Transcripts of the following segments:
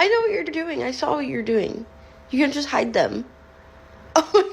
I know what you're doing. I saw what you're doing. You can just hide them. Oh my God.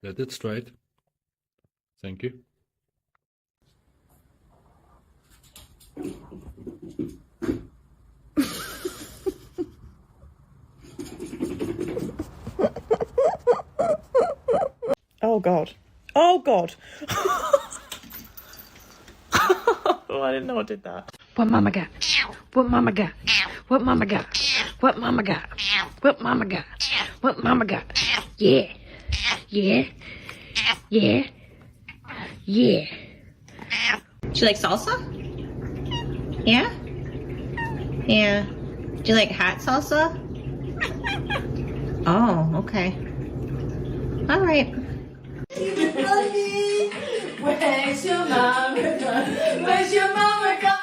Let it straight. Thank you. Oh God. Oh God. Oh, I didn't know I did that. What mama got? What mama got? What mama got? What mama got? What mama got? What mama got? Yeah. Yeah. Yeah. Yeah. Do you like salsa? Yeah? Yeah. Do you like hot salsa? Oh, okay. All right. Where's your mama gone? Where's your mama gone?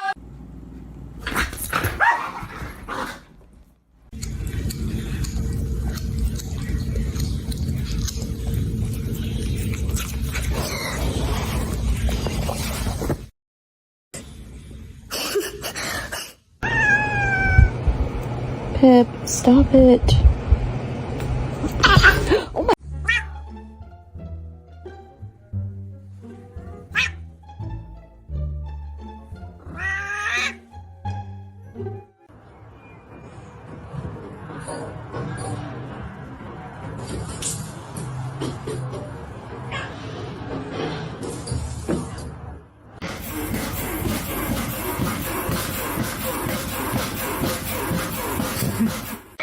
Pip, stop it. Oh my.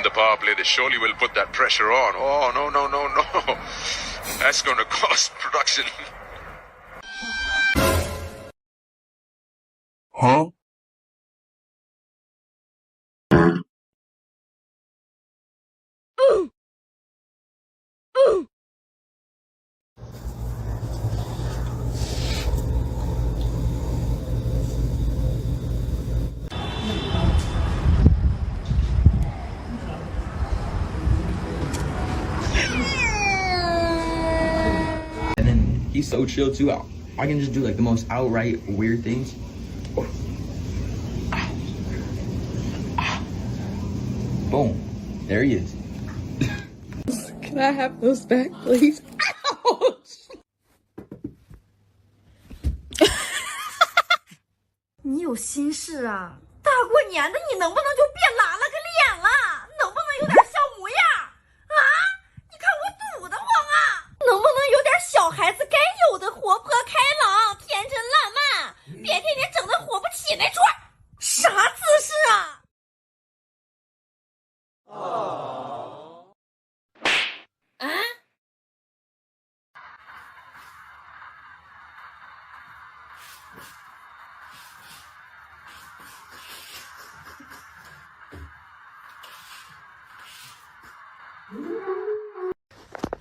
The power play, they surely will put that pressure on. Oh, no, no, no, no. That's going to cost production. Huh? Ooh. Ooh. And then he's so chill too. I can just do like the most outright weird things. Boom. There he is. Can I have those back, please? Ouch! 你有心事啊！大过年的，你能不能就别拉了个脸了？能不能有点小模样啊？你看我堵得慌啊！能不能有点小孩子该有的活泼开朗、天真烂漫？别天天整的活不起那串，啥姿势啊？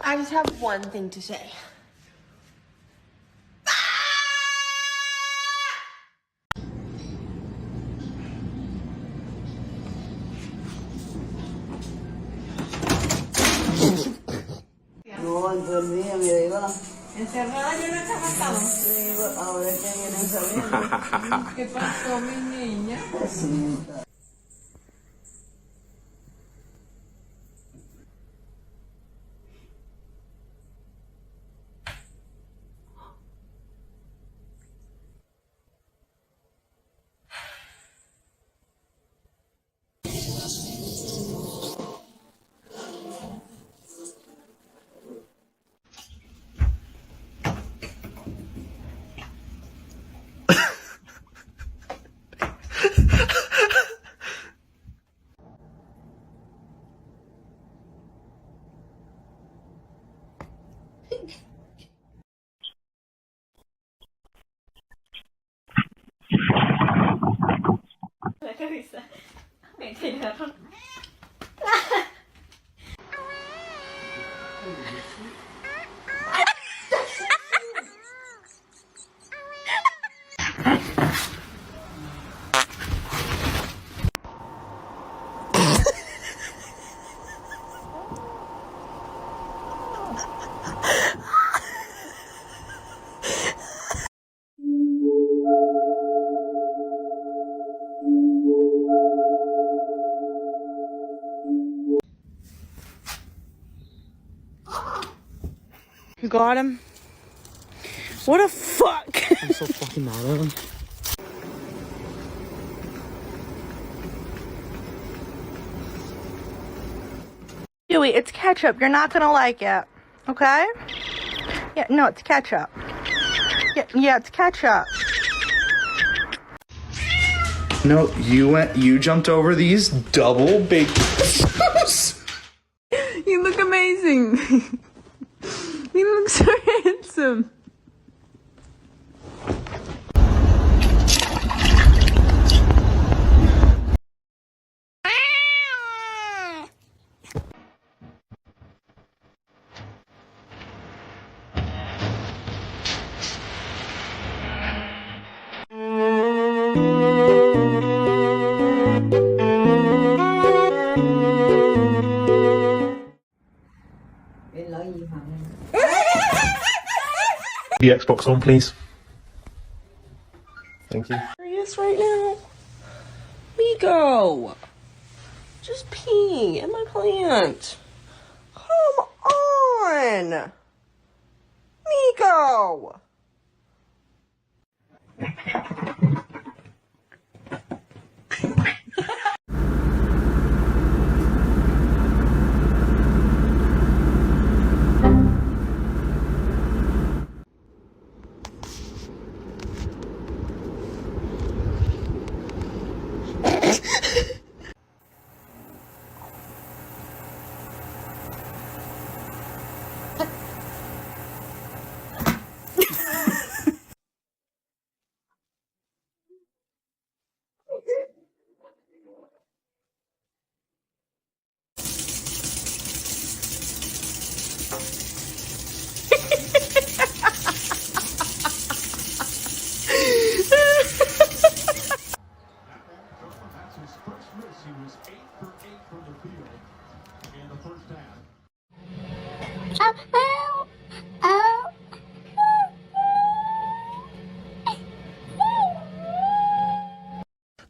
I just have one thing to say. No, dormía, mira, iba. Encerrada yo en esta cama. Sí, ahora que vienen saliendo. ¿Qué pasó, mi niña? Sí. You got him? What a fuck! I'm so fucking mad at him. Dewey, it's ketchup. You're not gonna like it. Okay? Yeah, no, it's ketchup. Yeah, it's ketchup. No, you jumped over these double baked potatoes. You look amazing. You look so handsome. The Xbox on, please. Thank you. Serious right now? Miko! Just peeing in my plant. Come on! Miko!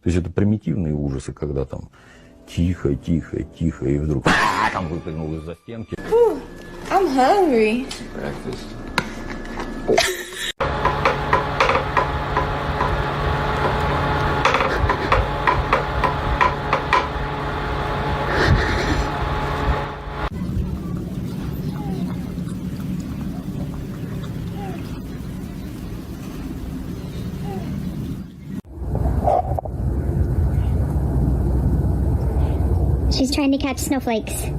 То есть это примитивные ужасы, когда там тихо, тихо, тихо, и вдруг там выпрыгнул из-за стенки. I'm hungry. Breakfast. She's trying to catch snowflakes.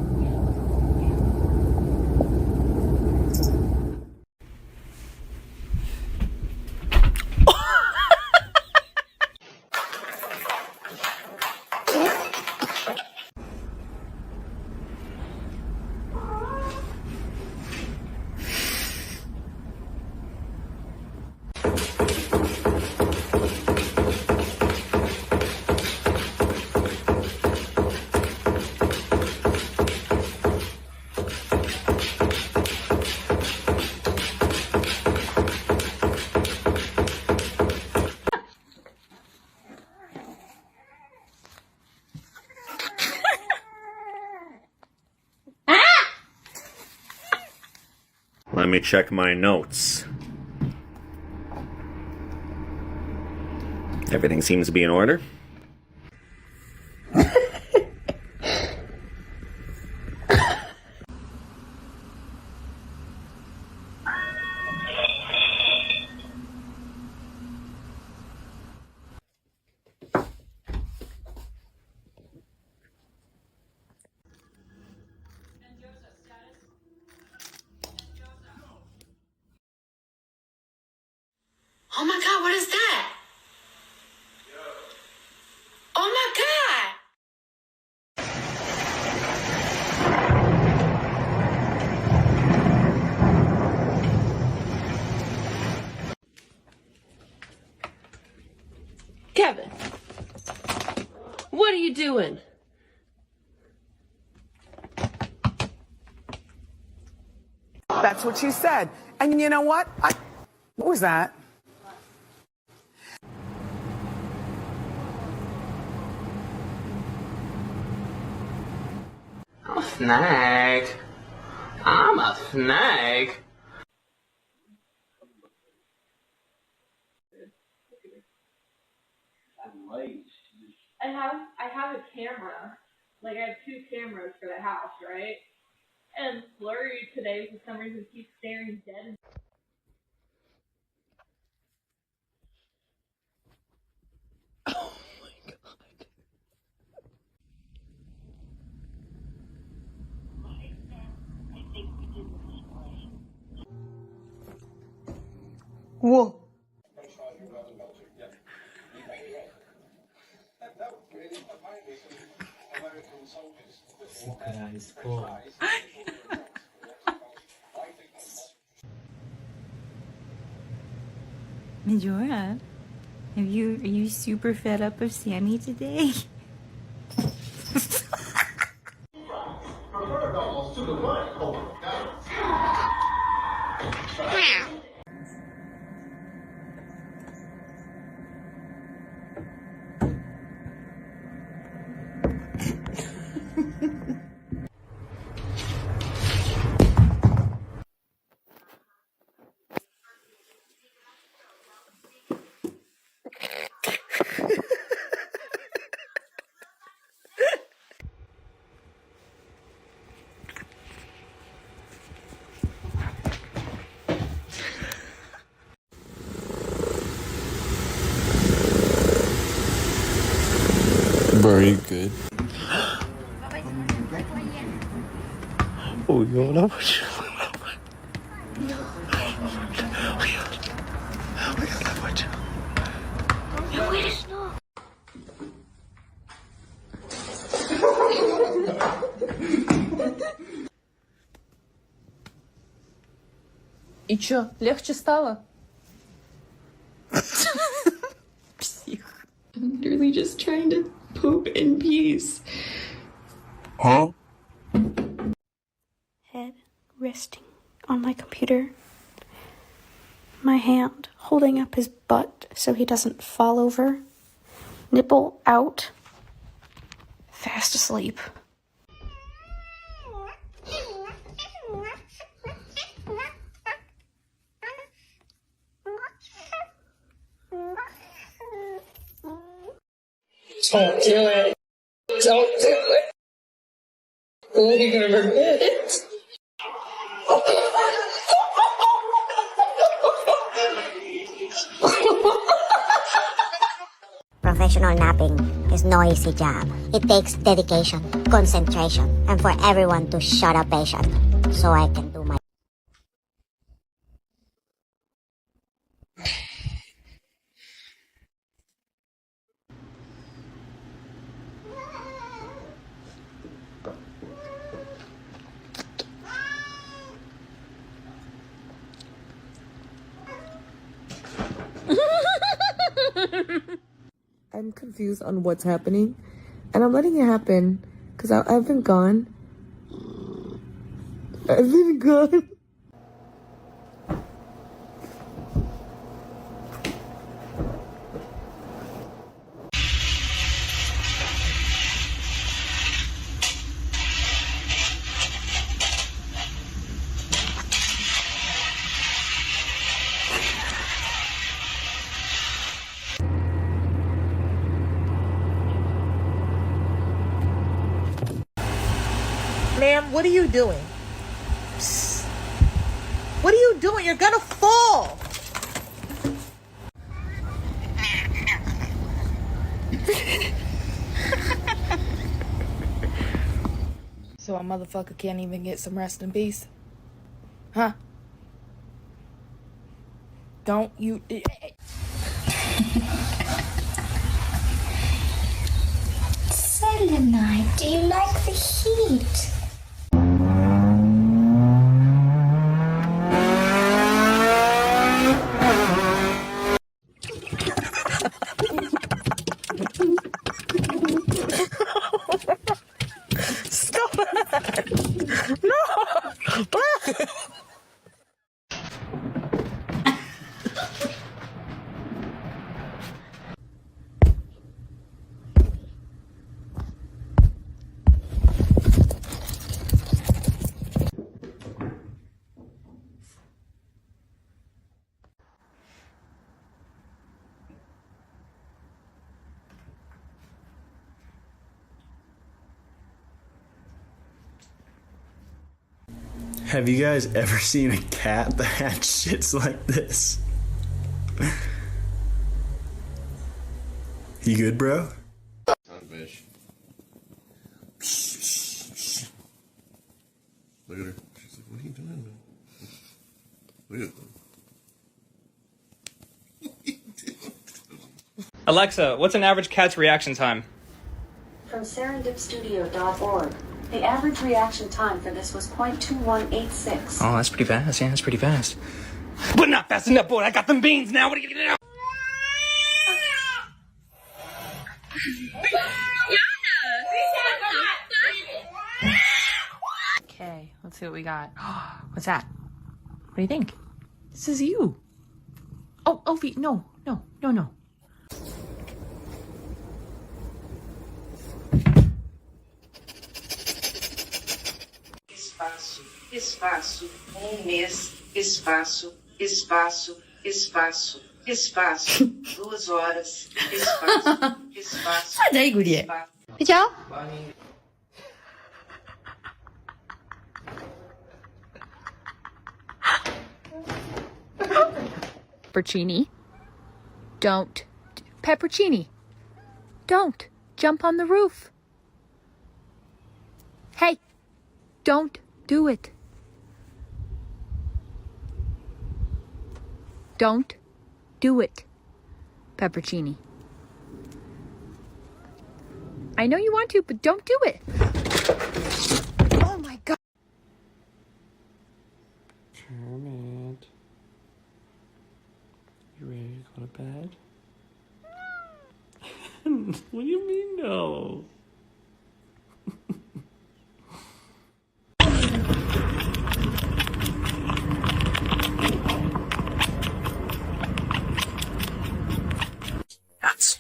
Let me check my notes. Everything seems to be in order. Oh my god, what is that? Oh my god! Kevin, what are you doing? That's what she said. And you know what? What was that? I'm a snake. I'm a snake. I have a camera. Like, I have 2 cameras for the house, right? And Flurry today, for some reason, keeps staring dead. Whoa. Majora, are you super fed up of Sammy today? Very good. Oh, yo, no. И чё, легче стало? Псих. I'm literally just trying to poop in peace. Huh? Head resting on my computer. My hand holding up his butt so he doesn't fall over. Nipple out. Fast asleep. Don't do it. Don't do it. You're gonna regret it. Professional napping is no easy job. It takes dedication, concentration, and for everyone to shut up patient so I can do my... I'm confused on what's happening, and I'm letting it happen because I've been gone. I've been gone. Ma'am, what are you doing? Psst. What are you doing? You're gonna fall! So a motherfucker can't even get some rest in peace? Huh? Don't you... Selenite, do you like the heat? Stop it! No! Have you guys ever seen a cat that had shits like this? You good, bro? Fish. Look at her. She's like, what are you doing, man? Look at them. Alexa, what's an average cat's reaction time? From serendipstudio.org. The average reaction time for this was 0.2186. Oh, that's pretty fast. Yeah, that's pretty fast. But not fast enough, boy. I got them beans now. What are you gonna do? Okay, let's see what we got. What's that? What do you think? This is you. Oh, Ophi, no. Espaço, espaço, mês, espaço, espaço, espaço, espaço, 2 horas, espaço, espaço. Sai daí, guria. Tchau. Peppercini, don't. Peppercini, don't jump on the roof. Hey, don't do it. Don't do it, Peppercini. I know you want to, but don't do it. Oh my God. Kermit. You ready to go to bed? What do you mean, no? Nuts.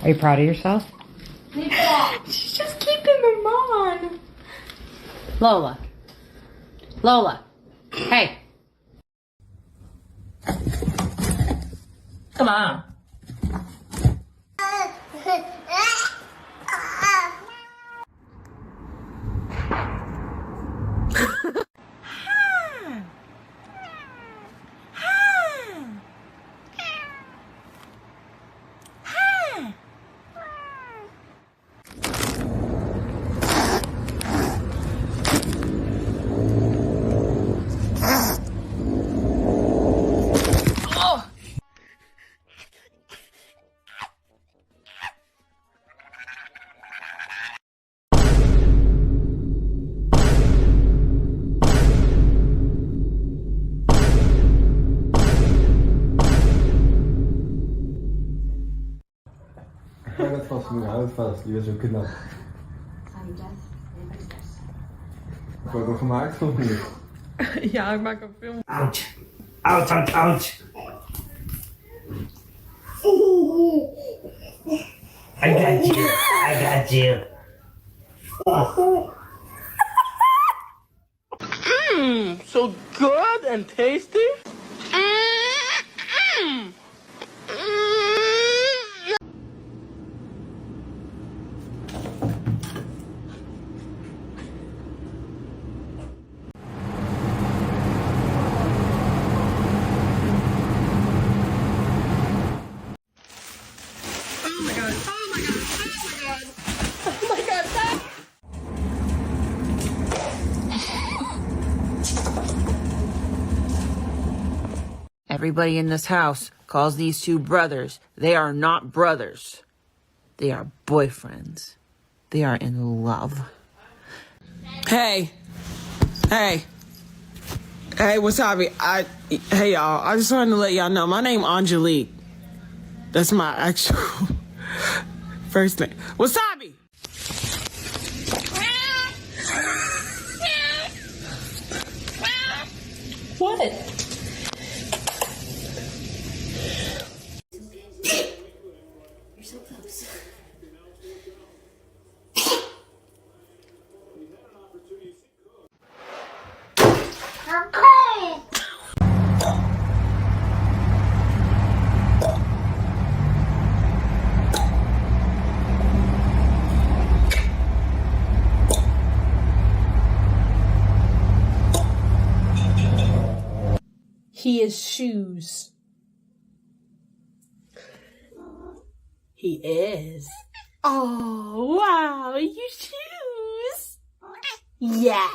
Are you proud of yourself? She's just keeping them on. Lola. Hey. Come on. Dat was goed, houd vast, die was zo knap. Heb je ook al gemaakt of niet? Ja, ik maak een film. Ouch, ouch, ouch, ouch. I got you. So good and tasty. Everybody in this house calls these two brothers. They are not brothers. They are boyfriends. They are in love. Hey, Wasabi. Hey y'all. I just wanted to let y'all know my name Angelique. That's my actual first name. Wasabi. What? You're so close. He is shoes. He is. Oh, wow, you shoes. Yeah.